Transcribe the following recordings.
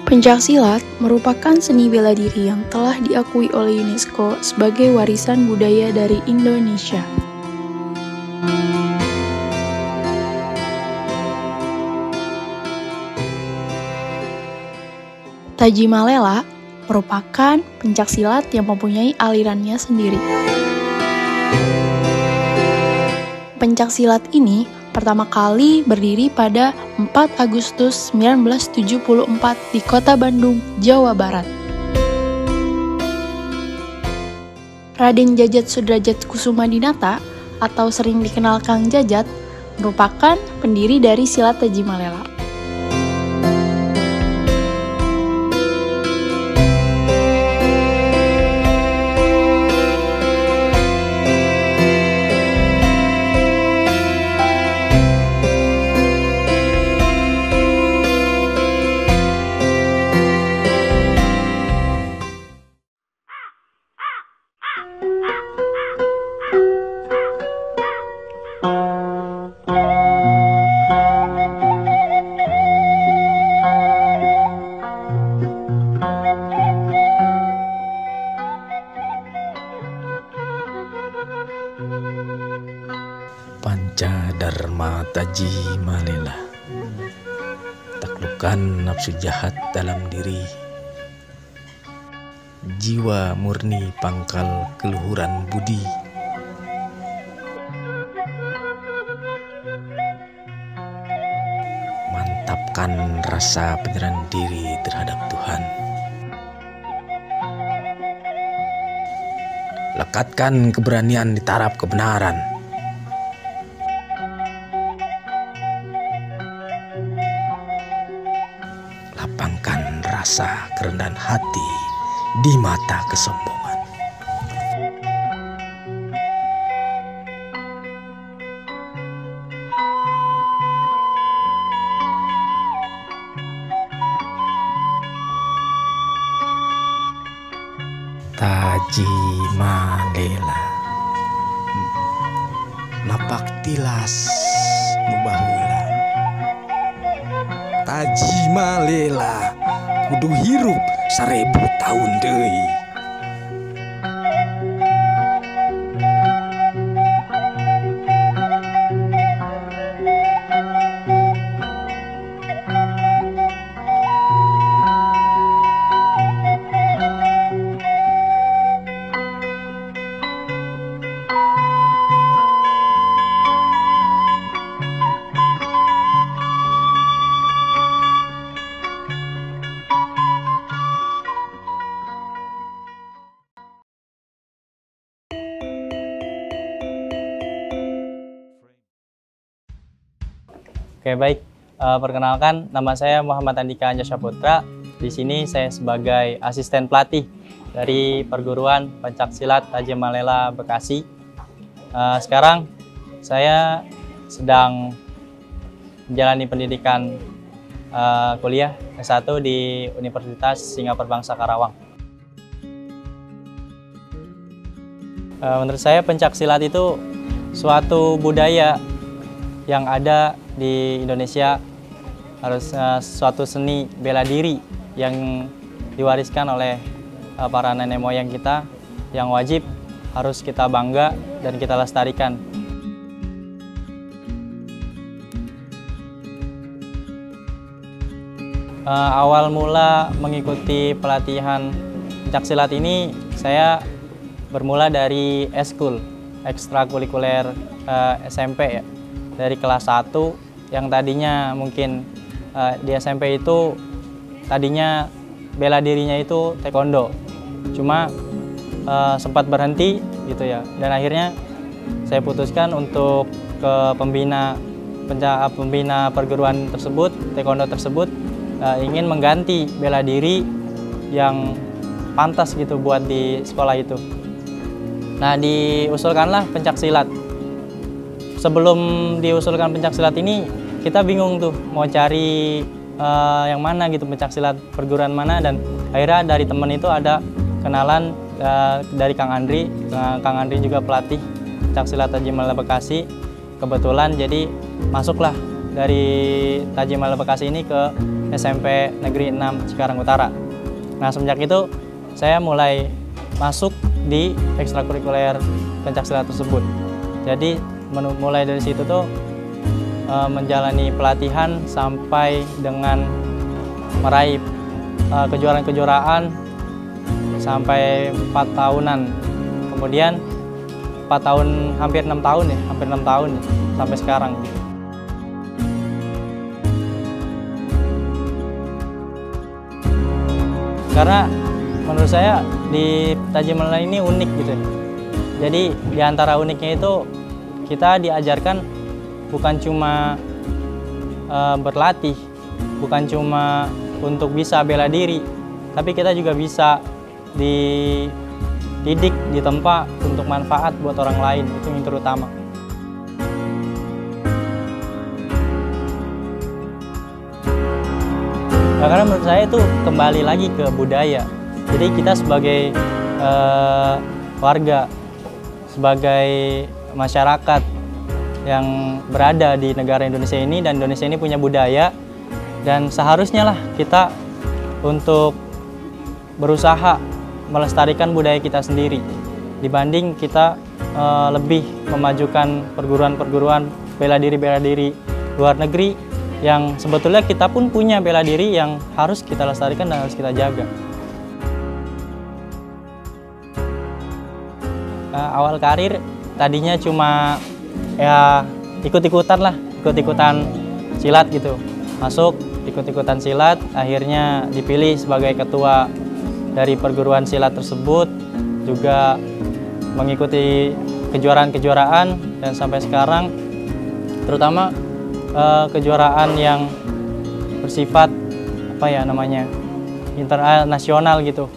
Pencaksilat merupakan seni bela diri yang telah diakui oleh UNESCO sebagai warisan budaya dari Indonesia. Tajimalela merupakan pencaksilat yang mempunyai alirannya sendiri. Pencaksilat ini pertama kali berdiri pada 4 Agustus 1974 di Kota Bandung, Jawa Barat. Raden Djajat Sudrajat Kusumadinata atau sering dikenal Kang Djajat merupakan pendiri dari silat Tajimalela. Pancadharma Tajimalela, taklukkan nafsu jahat dalam diri, jiwa murni pangkal keluhuran budi, mantapkan rasa penyerahan diri terhadap Tuhan, lekatkan keberanian di taraf kebenaran, lapangkan rasa kerendahan hati di mata kesombongan. Tajimalela, lapak tilas nu baheula. Tajimalela kudu hirup 1000 tahun deui. Oke, baik. Perkenalkan, nama saya Muhammad Andika Anjasyaputra. Di sini saya sebagai asisten pelatih dari perguruan pencaksilat Tajimalela Bekasi. Sekarang saya sedang menjalani pendidikan kuliah S1 di Universitas Singapura Bangsa Karawang. Menurut saya pencaksilat itu suatu budaya yang ada di Indonesia, harus suatu seni bela diri yang diwariskan oleh para nenek moyang kita, yang wajib harus kita bangga dan kita lestarikan. Awal mula mengikuti pelatihan pencaksilat ini, saya bermula dari eskul, ekstrakurikuler SMP ya, dari kelas 1 yang tadinya mungkin di SMP itu tadinya bela dirinya itu taekwondo, cuma sempat berhenti gitu ya, dan akhirnya saya putuskan untuk ke pembina perguruan tersebut, taekwondo tersebut, ingin mengganti bela diri yang pantas gitu buat di sekolah itu. Nah, diusulkanlah pencaksilat. Sebelum diusulkan pencaksilat ini, kita bingung tuh mau cari yang mana gitu, pencaksilat perguruan mana, dan akhirnya dari teman itu ada kenalan dari Kang Andri. Kang Andri juga pelatih pencaksilat Tajimalela Bekasi. Kebetulan jadi masuklah dari Tajimal Bekasi ini ke SMP Negeri 6 Cikarang Utara. Nah, semenjak itu saya mulai masuk di ekstrakurikuler pencaksilat tersebut. Jadi mulai dari situ tuh menjalani pelatihan sampai dengan meraih kejuaraan-kejuaraan sampai 4 tahunan. Kemudian 4 tahun, hampir 6 tahun ya, sampai sekarang. Karena menurut saya di Tajimal ini unik gitu. Jadi di antara uniknya itu kita diajarkan bukan cuma berlatih, bukan cuma untuk bisa bela diri, tapi kita juga bisa dididik, ditempa untuk manfaat buat orang lain, itu yang terutama. Nah, karena menurut saya itu kembali lagi ke budaya. Jadi kita sebagai warga, sebagai masyarakat yang berada di negara Indonesia ini, dan Indonesia ini punya budaya, dan seharusnya lah kita untuk berusaha melestarikan budaya kita sendiri dibanding kita lebih memajukan perguruan-perguruan bela diri luar negeri yang sebetulnya kita pun punya bela diri yang harus kita lestarikan dan harus kita jaga. Awal karir tadinya cuma ya ikut-ikutan silat gitu. Masuk ikut-ikutan silat, akhirnya dipilih sebagai ketua dari perguruan silat tersebut, juga mengikuti kejuaraan-kejuaraan, dan sampai sekarang terutama kejuaraan yang bersifat internasional gitu.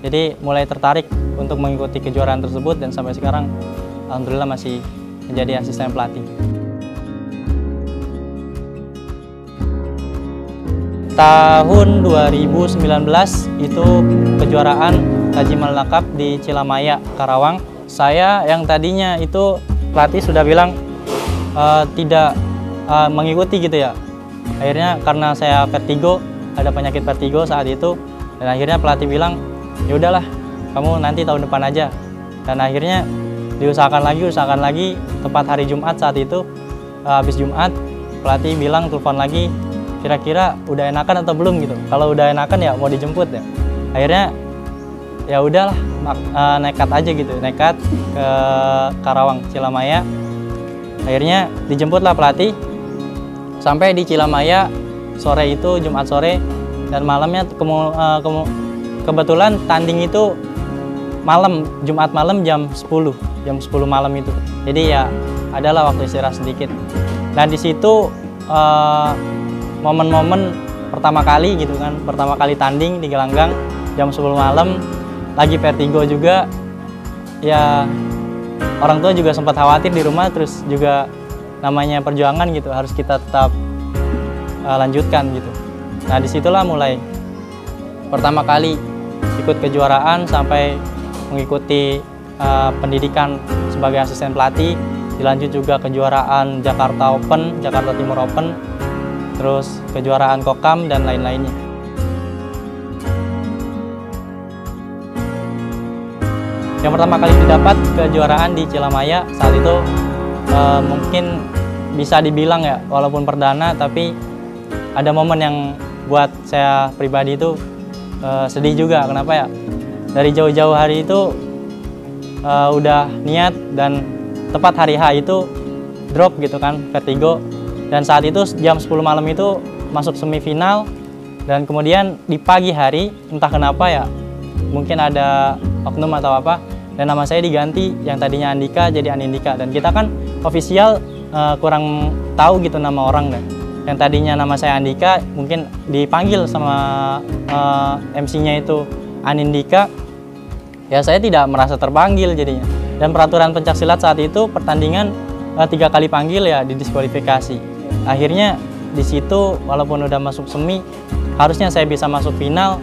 Jadi mulai tertarik untuk mengikuti kejuaraan tersebut, dan sampai sekarang alhamdulillah masih menjadi asisten pelatih. Tahun 2019 itu kejuaraan Tajimal Cup di Cilamaya, Karawang. Saya yang tadinya itu pelatih sudah bilang tidak mengikuti gitu ya. Akhirnya karena saya vertigo, ada penyakit vertigo saat itu, dan akhirnya pelatih bilang, ya udahlah, kamu nanti tahun depan aja. Dan akhirnya diusahakan lagi, tepat hari Jumat saat itu, habis Jumat, pelatih bilang, telepon lagi, kira-kira udah enakan atau belum gitu. Kalau udah enakan ya mau dijemput ya. Akhirnya ya udahlah, nekat aja gitu, nekat ke Karawang, Cilamaya. Akhirnya dijemputlah pelatih, sampai di Cilamaya sore itu, Jumat sore, dan malamnya kebetulan tanding itu malam, Jumat malam jam 10 malam itu. Jadi ya adalah waktu istirahat sedikit. Dan di situ momen-momen pertama kali gitu kan, pertama kali tanding di gelanggang jam 10 malam, lagi vertigo juga. Ya orang tua juga sempat khawatir di rumah, terus juga namanya perjuangan gitu, harus kita tetap lanjutkan gitu. Nah, disitulah mulai pertama kali ikut kejuaraan sampai mengikuti pendidikan sebagai asisten pelatih, dilanjut juga kejuaraan Jakarta Open, Jakarta Timur Open, terus kejuaraan Kokam dan lain-lainnya. Yang pertama kali didapat kejuaraan di Cilamaya saat itu mungkin bisa dibilang ya, walaupun perdana, tapi ada momen yang buat saya pribadi itu sedih juga. Kenapa ya? Dari jauh-jauh hari itu udah niat, dan tepat hari H itu drop gitu kan, vertigo. Dan saat itu jam 10 malam itu masuk semifinal, dan kemudian di pagi hari entah kenapa ya, mungkin ada oknum atau apa, dan nama saya diganti, yang tadinya Andika jadi Anindika. Dan kita kan official kurang tahu gitu nama orang kan. Yang tadinya nama saya Andika mungkin dipanggil sama MC-nya itu Anindika. Ya saya tidak merasa terpanggil jadinya. Dan peraturan pencaksilat saat itu pertandingan 3 kali panggil ya didiskualifikasi. Akhirnya di situ walaupun udah masuk semi, harusnya saya bisa masuk final,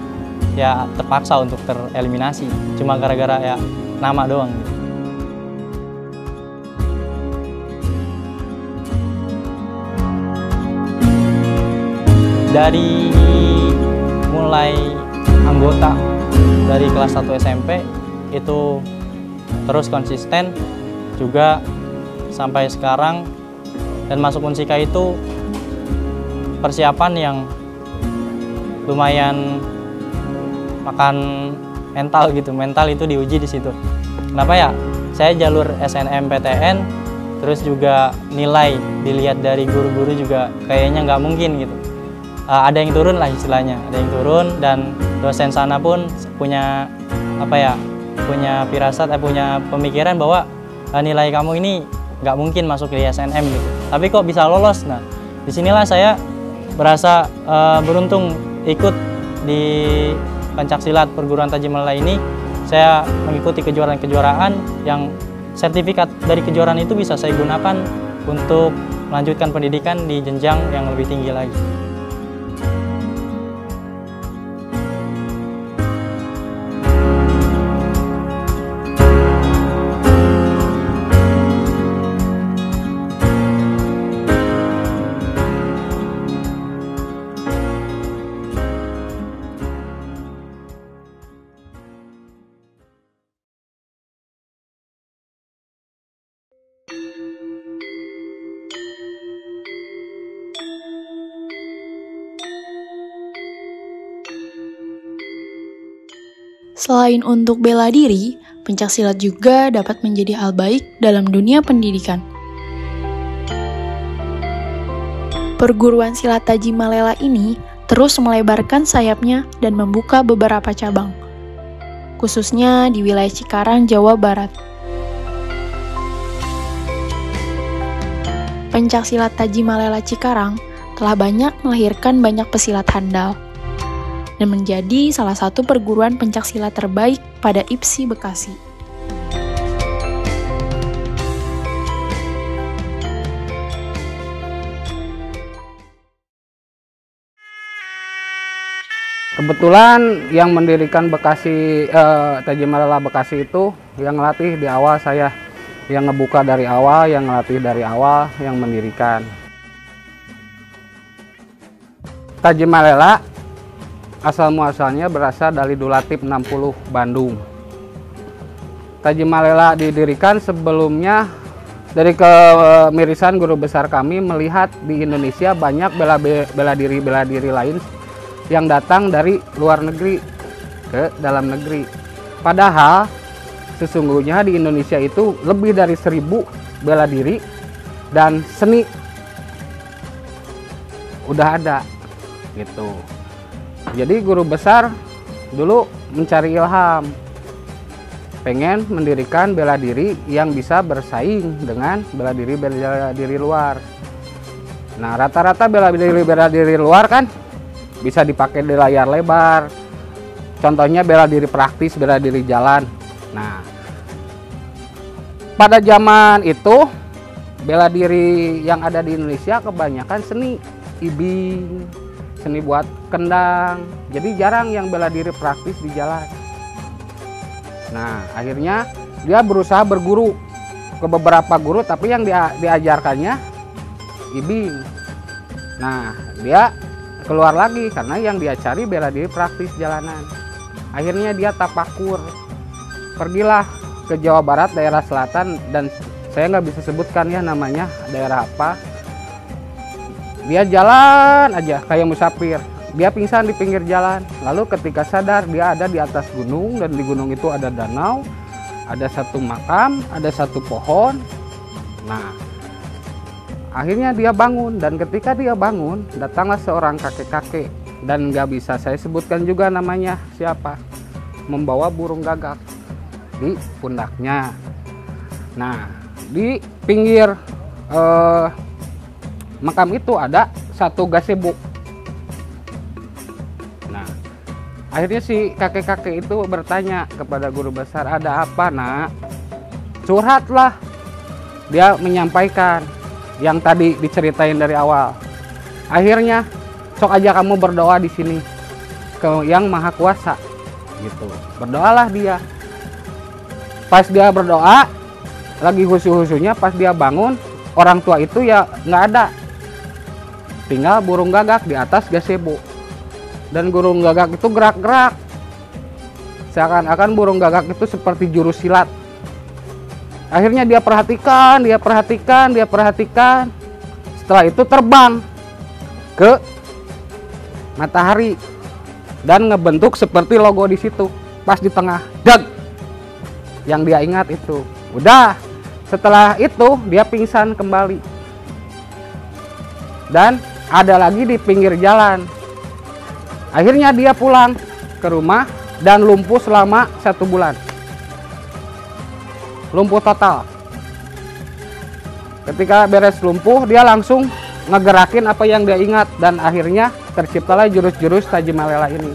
ya terpaksa untuk tereliminasi. Cuma gara-gara ya nama doang gitu. dari mulai anggota dari kelas 1 SMP itu terus konsisten juga sampai sekarang, dan masuk Unsika itu persiapan yang lumayan makan mental gitu. Mental itu diuji di situ. Kenapa ya? Saya jalur SNMPTN, terus juga nilai dilihat dari guru-guru juga kayaknya nggak mungkin gitu. Ada yang turun lah istilahnya, ada yang turun, dan dosen sana pun punya punya firasat, punya pemikiran bahwa nilai kamu ini nggak mungkin masuk di SNM gitu. Tapi kok bisa lolos? Nah, disinilah saya berasa beruntung ikut di pencaksilat perguruan Taji Malela ini. Saya mengikuti kejuaraan-kejuaraan yang sertifikat dari kejuaraan itu bisa saya gunakan untuk melanjutkan pendidikan di jenjang yang lebih tinggi lagi. Selain untuk bela diri, pencaksilat juga dapat menjadi hal baik dalam dunia pendidikan. Perguruan silat Taji Malela ini terus melebarkan sayapnya dan membuka beberapa cabang, khususnya di wilayah Cikarang, Jawa Barat. Pencaksilat Taji Malela Cikarang telah banyak melahirkan banyak pesilat handal dan menjadi salah satu perguruan pencaksilat terbaik pada IPSI Bekasi. Kebetulan yang mendirikan Taji Malela Bekasi itu yang ngelatih di awal saya, yang ngebuka dari awal, yang ngelatih dari awal, yang mendirikan. Taji Malela asal muasalnya berasal dari Dulatip 60 Bandung. Taji Malela didirikan sebelumnya dari kemirisan guru besar kami melihat di Indonesia banyak bela diri lain yang datang dari luar negeri ke dalam negeri. Padahal sesungguhnya di Indonesia itu lebih dari 1000 bela diri dan seni udah ada gitu. Jadi guru besar dulu mencari ilham, pengen mendirikan bela diri yang bisa bersaing dengan bela diri luar. Nah, rata-rata bela diri luar kan bisa dipakai di layar lebar. Contohnya bela diri praktis, bela diri jalan. Nah, pada zaman itu bela diri yang ada di Indonesia kebanyakan seni, ibing, seni buat kendang, jadi jarang yang bela diri praktis di jalan. Nah, akhirnya dia berusaha berguru ke beberapa guru, tapi yang diajarkannya ibing. Nah, dia keluar lagi karena yang dia cari bela diri praktis jalanan. Akhirnya dia tapakur, pergilah ke Jawa Barat, daerah selatan, dan saya nggak bisa sebutkan ya namanya daerah apa. Dia jalan aja kayak musafir. Dia pingsan di pinggir jalan. Lalu ketika sadar dia ada di atas gunung, dan di gunung itu ada danau, ada satu makam, ada satu pohon. Nah, akhirnya dia bangun, dan ketika dia bangun datanglah seorang kakek-kakek, dan nggak bisa saya sebutkan juga namanya siapa, membawa burung gagak di pundaknya. Nah, di pinggir makam itu ada satu gazebo. Nah, akhirnya si kakek-kakek itu bertanya kepada guru besar, ada apa nak? Curhatlah. Dia menyampaikan yang tadi diceritain dari awal. Akhirnya, sok aja kamu berdoa di sini ke Yang Maha Kuasa, gitu. Berdoalah dia. Pas dia berdoa, lagi husu-husunya, pas dia bangun, orang tua itu ya nggak ada. tinggal burung gagak di atas gazebo. Dan burung gagak itu gerak-gerak, seakan-akan burung gagak itu seperti jurus silat. Akhirnya dia perhatikan. Setelah itu terbang ke matahari dan ngebentuk seperti logo di situ, pas di tengah. Dag, yang dia ingat itu. Udah, setelah itu dia pingsan kembali. Dan ada lagi di pinggir jalan. Akhirnya dia pulang ke rumah dan lumpuh selama 1 bulan. Lumpuh total. Ketika beres lumpuh, dia langsung ngegerakin apa yang dia ingat dan akhirnya terciptalah jurus-jurus Tajimalela ini.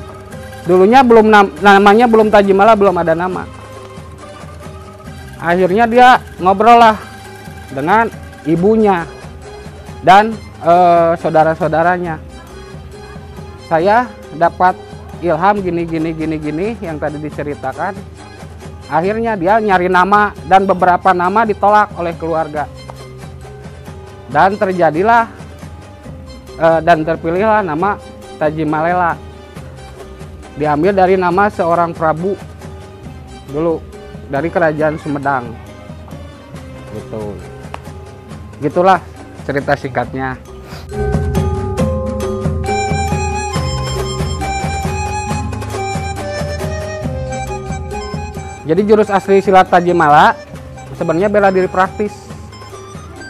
Dulunya belum namanya belum Tajimala, belum ada nama. Akhirnya dia ngobrol lah dengan ibunya dan saudara-saudaranya. Saya dapat ilham gini yang tadi diceritakan. Akhirnya dia nyari nama dan beberapa nama ditolak oleh keluarga. Dan terjadilah dan terpilihlah nama Tajimalela. Diambil dari nama seorang Prabu dulu dari kerajaan Sumedang. Gitulah cerita singkatnya. Jadi jurus asli silat Tajimala sebenarnya bela diri praktis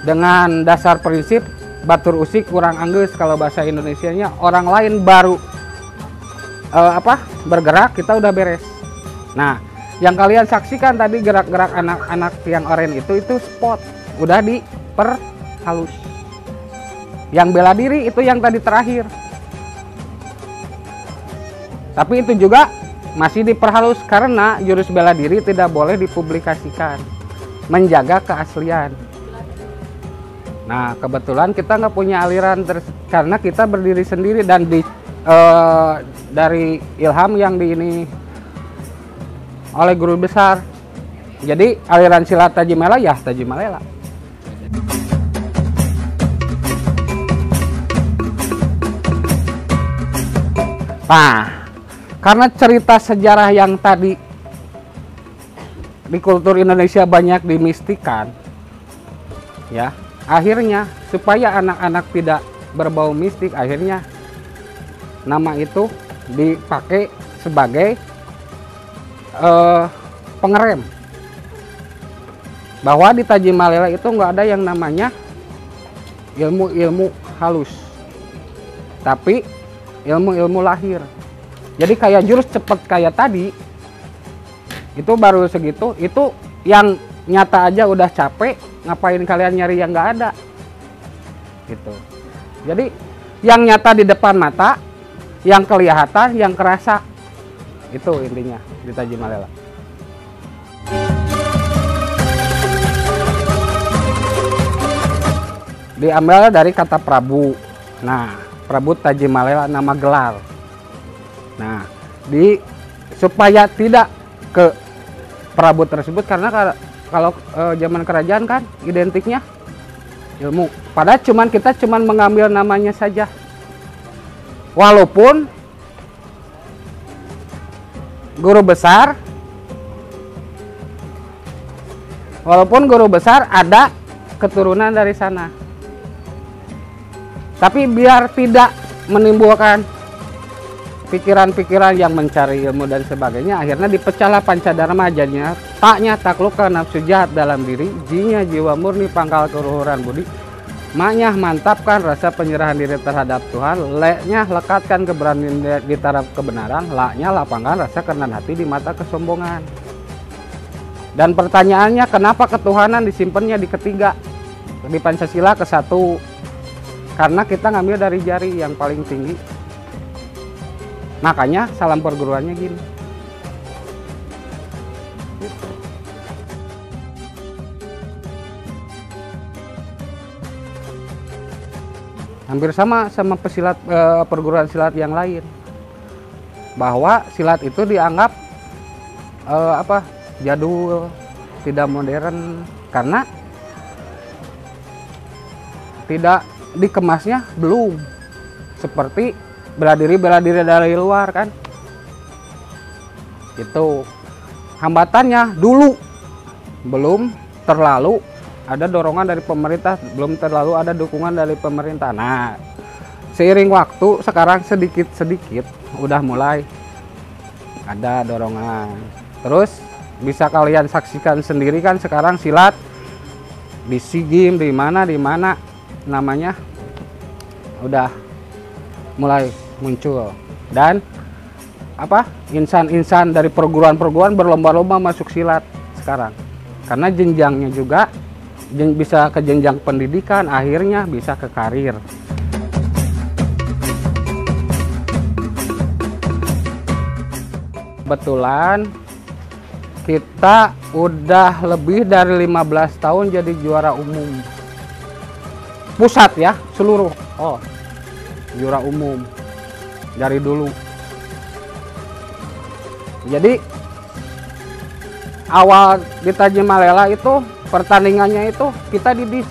dengan dasar prinsip batur usik kurang anggeus. Kalau bahasa Indonesianya, orang lain baru bergerak, kita udah beres. Nah, yang kalian saksikan tadi gerak-gerak anak-anak yang oren itu spot udah diperhalus. Yang bela diri itu yang tadi terakhir, tapi itu juga masih diperhalus karena jurus bela diri tidak boleh dipublikasikan, menjaga keaslian. Nah, kebetulan kita nggak punya aliran karena kita berdiri sendiri dan dari ilham yang oleh guru besar. Jadi aliran silat Tajimala ya Tajimalela. Nah, karena cerita sejarah yang tadi di kultur Indonesia banyak dimistikan, ya, akhirnya supaya anak-anak tidak berbau mistik, akhirnya nama itu dipakai sebagai pengerem bahwa di Tajimalela itu nggak ada yang namanya ilmu-ilmu halus, tapi ilmu-ilmu lahir. Jadi kayak jurus cepet kayak tadi, itu baru segitu, itu yang nyata aja udah capek, ngapain kalian nyari yang nggak ada? Gitu. Jadi yang nyata di depan mata, yang kelihatan, yang kerasa, itu intinya di Tajimalela. Diambil dari kata Prabu. Nah, Prabu Tajimalela nama gelar. Nah, supaya tidak ke Prabu tersebut, karena kalau zaman kerajaan kan identiknya ilmu. Padahal kita cuman mengambil namanya saja. Walaupun guru besar ada keturunan dari sana. Tapi biar tidak menimbulkan pikiran-pikiran yang mencari ilmu dan sebagainya, akhirnya dipecahlah Pancadharma. Jadinya taknya takluk ke nafsu jahat dalam diri, jinya jiwa murni pangkal keluhuran budi, maknya mantapkan rasa penyerahan diri terhadap Tuhan, leknya lekatkan keberanian di taraf kebenaran, laknya lapangkan rasa kerendahan hati di mata kesombongan. Dan pertanyaannya, kenapa ketuhanan disimpannya di ketiga, di Pancasila ke-1? Karena kita ngambil dari jari yang paling tinggi. Makanya salam perguruannya gini. Hampir sama pesilat perguruan silat yang lain. Bahwa silat itu dianggap jadul, tidak modern karena tidak dikemasnya belum. seperti bela diri dari luar kan. Itu hambatannya dulu belum terlalu ada dorongan dari pemerintah, belum terlalu ada dukungan dari pemerintah. Nah, seiring waktu sekarang sedikit-sedikit udah mulai ada dorongan. Terus bisa kalian saksikan sendiri kan sekarang silat di SEA Games di mana namanya udah mulai muncul, dan insan-insan dari perguruan-perguruan berlomba-lomba masuk silat sekarang, karena jenjangnya juga bisa ke jenjang pendidikan, akhirnya bisa ke karir. Kebetulan kita udah lebih dari 15 tahun jadi juara umum pusat ya, seluruh juara umum dari dulu. Jadi awal di Tajimalela itu pertandingannya itu kita didis.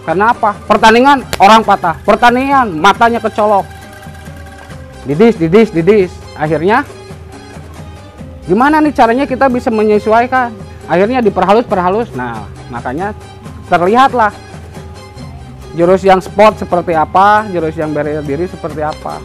Karena apa? Pertandingan orang patah, pertandingan matanya kecolok, didis. Akhirnya gimana nih caranya kita bisa menyesuaikan? Akhirnya diperhalus. Nah, makanya terlihatlah jurus yang sport seperti apa, jurus yang bela diri seperti apa.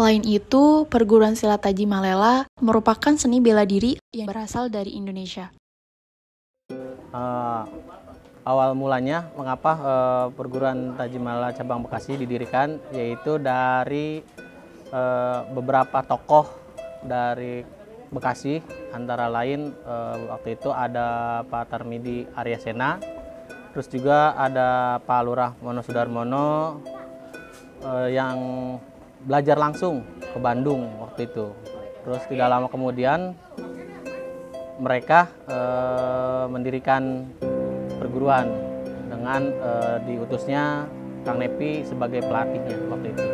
Selain itu, perguruan silat Tajimalela merupakan seni bela diri yang berasal dari Indonesia. Awal mulanya mengapa perguruan Tajimalela cabang Bekasi didirikan, yaitu dari beberapa tokoh dari Bekasi, antara lain waktu itu ada Pak Tarmidi Aryasena, terus juga ada Pak Lurah Mono Sudarmono yang belajar langsung ke Bandung waktu itu. Terus tidak lama kemudian mereka mendirikan perguruan dengan diutusnya Kang Nepi sebagai pelatihnya waktu itu.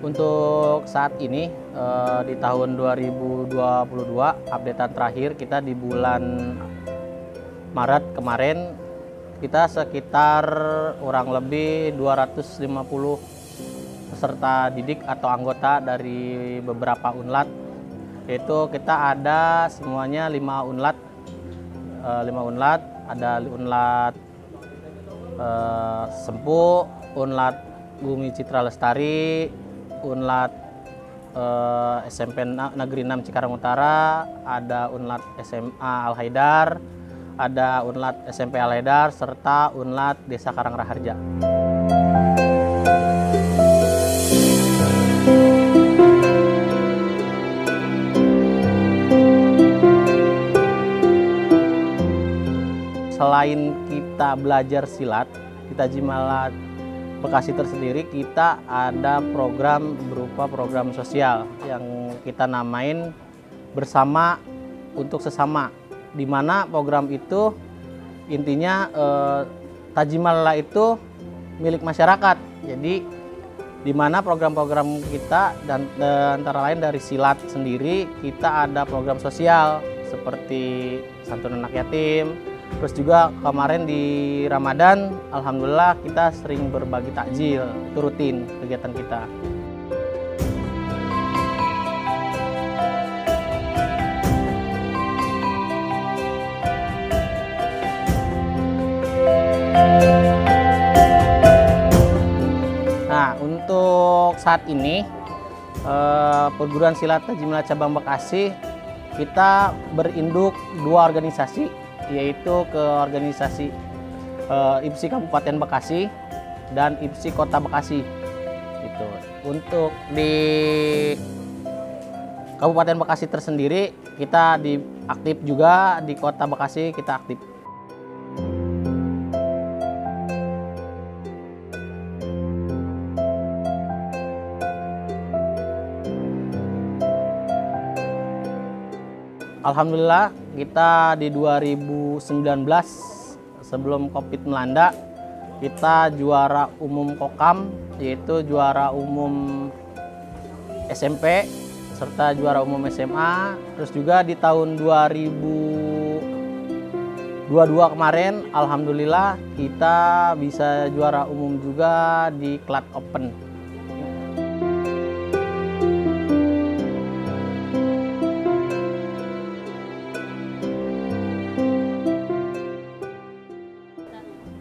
Untuk saat ini di tahun 2022 updatean terakhir kita di bulan Maret kemarin, kita sekitar kurang lebih 250 peserta didik atau anggota dari beberapa unlat, yaitu kita ada semuanya 5 unlat, ada unlat Sempu, unlat Bumi Citra Lestari, unlat SMP Negeri 6 Cikarang Utara, ada unlat SMA Al Haidar, ada unlat SMP Al Haidar, serta unlat Desa Karangraharja. Selain kita belajar silat, di Tajimalela Bekasi tersendiri kita ada program berupa program sosial yang kita namain Bersama untuk Sesama, di mana program itu intinya Tajimalela itu milik masyarakat. Jadi di mana program-program kita dan antara lain dari silat sendiri, kita ada program sosial seperti santunan anak yatim. Terus juga kemarin di Ramadan, alhamdulillah kita sering berbagi takjil, itu rutin kegiatan kita. Nah, untuk saat ini perguruan silat Tajimalela cabang Bekasi kita berinduk 2 organisasi, yaitu ke organisasi IPSI Kabupaten Bekasi dan IPSI Kota Bekasi. Itu untuk di Kabupaten Bekasi tersendiri kita aktif juga, di Kota Bekasi kita aktif. Alhamdulillah kita di 2019 sebelum Covid melanda, kita juara umum Kokam, yaitu juara umum SMP serta juara umum SMA. Terus juga di tahun 2022 kemarin alhamdulillah kita bisa juara umum juga di Klat Open.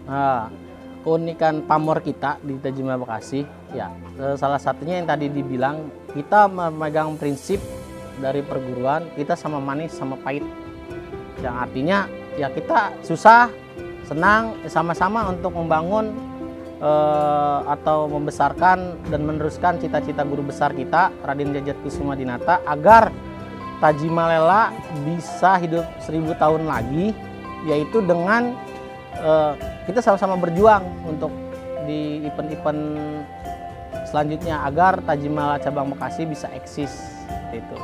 Nah, keunikan pamor kita di Tajimala Bekasi, ya salah satunya yang tadi dibilang, kita memegang prinsip dari perguruan, kita sama manis sama pahit. Yang artinya ya kita susah, senang, sama-sama untuk membangun atau membesarkan dan meneruskan cita-cita guru besar kita, Raden Djajat-Kusuma-Dinata, agar Tajimalela bisa hidup 1000 tahun lagi, yaitu dengan kita sama-sama berjuang untuk di event-event selanjutnya agar Tajimala Cabang Bekasi bisa eksis seperti itu.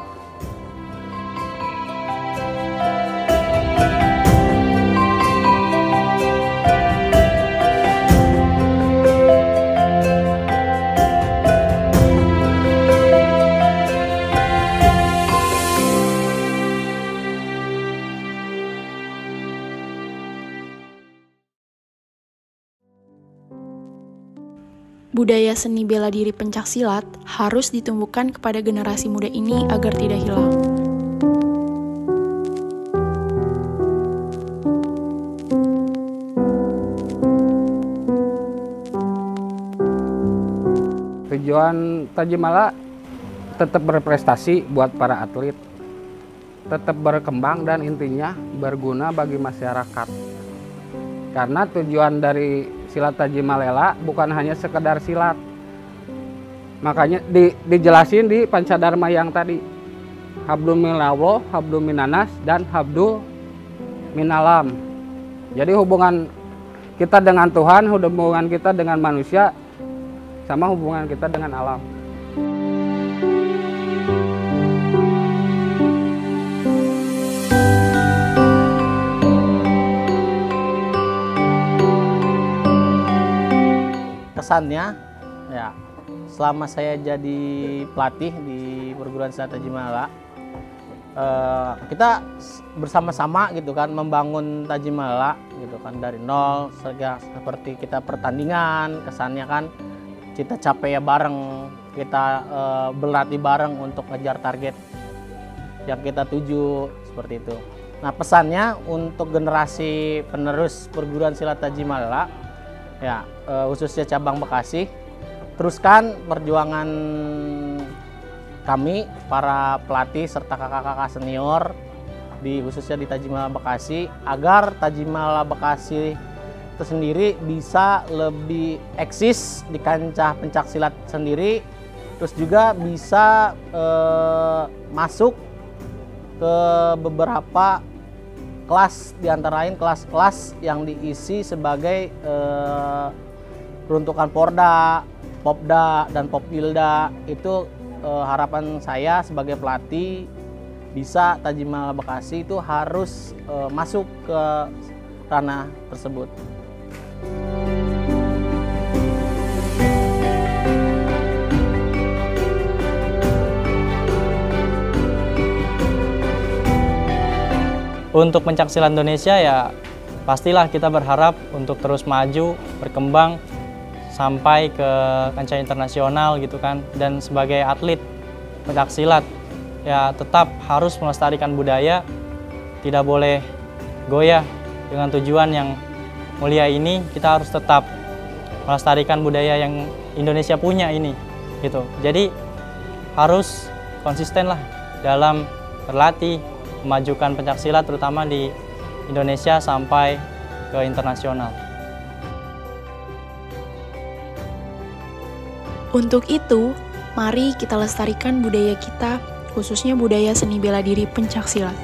Budaya seni bela diri pencaksilat harus ditumbuhkan kepada generasi muda ini agar tidak hilang. Tujuan Tajimala tetap berprestasi buat para atlet, tetap berkembang dan intinya berguna bagi masyarakat. Karena tujuan dari silat Tajimalela bukan hanya sekedar silat. Makanya dijelasin di Pancadharma yang tadi. Hablum minallah, hablum minanas, dan hablum minalam. Jadi hubungan kita dengan Tuhan, hubungan kita dengan manusia, sama hubungan kita dengan alam. Kesannya, ya selama saya jadi pelatih di perguruan silat Tajimala, kita bersama-sama gitu kan membangun Tajimala gitu kan dari nol, seperti kita pertandingan, kesannya kan kita capek ya bareng, kita berlatih bareng untuk ngejar target yang kita tuju seperti itu. Nah, pesannya untuk generasi penerus perguruan silat Tajimala, ya khususnya cabang Bekasi, teruskan perjuangan kami para pelatih serta kakak-kakak senior di khususnya di Tajimala Bekasi, agar Tajimala Bekasi itu sendiri bisa lebih eksis di kancah pencaksilat sendiri, terus juga bisa masuk ke beberapa kelas, diantara lain kelas-kelas yang diisi sebagai peruntukan Porda, Popda, dan Popilda. Itu harapan saya sebagai pelatih, bisa Tajimala Bekasi itu harus masuk ke ranah tersebut. Untuk pencaksilat Indonesia ya pastilah kita berharap untuk terus maju, berkembang sampai ke kancah internasional gitu kan. Dan sebagai atlet pencaksilat ya tetap harus melestarikan budaya, tidak boleh goyah dengan tujuan yang mulia ini. Kita harus tetap melestarikan budaya yang Indonesia punya ini gitu. Jadi harus konsisten lah dalam berlatih, memajukan pencaksilat terutama di Indonesia sampai ke internasional. Untuk itu, mari kita lestarikan budaya kita, khususnya budaya seni bela diri pencaksilat.